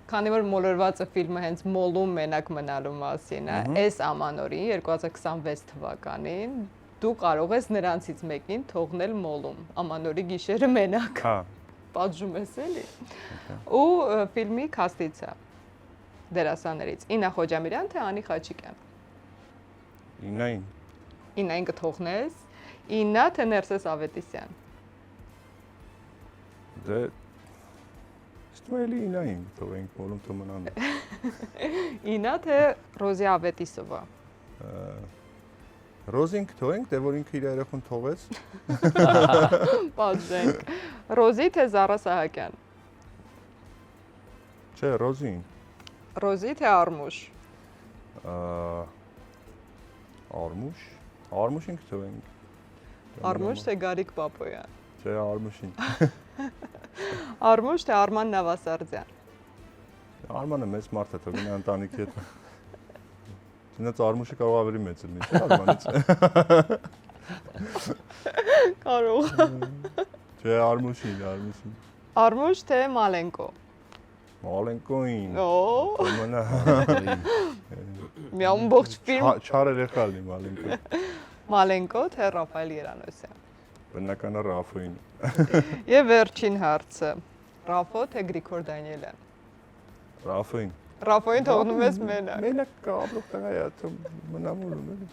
Քանի որ մոլորվածը ֆիլմը հենց մոլում մենակ մնալու մասին է, այս ամանորին 2026 թվականին դու կարող ես նրանցից մեկին թողնել մոլում, ամանորի գիշերը մենակ։ Հա։ Պատժում ես էլի։ Ու ֆիլմի քաստից է դերասաններից Իննա Խոջամիրյան թե Անի Խաչիկյան։ Իննային։ Իննային կթողնես, Իննա թե Ներսես Ավետիսյան։ Դե Ստմելի Իննային թողենք մոլում թմնան։ Իննա թե Ռոզի Ավետիսովա։ Ռոզին թողենք, դե որ ինքը իր երեխուն թողեց։ Պատժենք։ Ռոզի թե Զարա Սահակյան։ Չէ, Ռոզին։ Ռոզի թե Արմուշ։ Արմուշ։ Արմուշին թողենք։ Արմուշ թե Գարիկ Պապոյան։ Չէ, Արմուշին։ Արմուշ թե Արման Նավասարդյան։ Արմանը մեծ մարդ է, թողին ընտանիքի հետ։ Չնայած Արմուշը կարող ավելի մեծ լինի, չէ՞ Արմանից։ Կարող։ Չէ, Արմուշին։ Արմուշ թե Մալենկո։ Մալենկոին։ Օ։ Մնա։ Մի ամբողջ ֆիլմ։ Չար երեխա լինի Մալենկոին։ Մալենկո թե Ռաֆայել Երանոսյան։ Բնականա Ռաֆոին։ Եվ վերջին հարցը։ Ռաֆո թե Գրիգոր Դանիելյան։ Ռաֆոին։ Ռաֆոին թողնում ես մենակ։ Մենակ կապլող տղա է, մնամուլում էլի։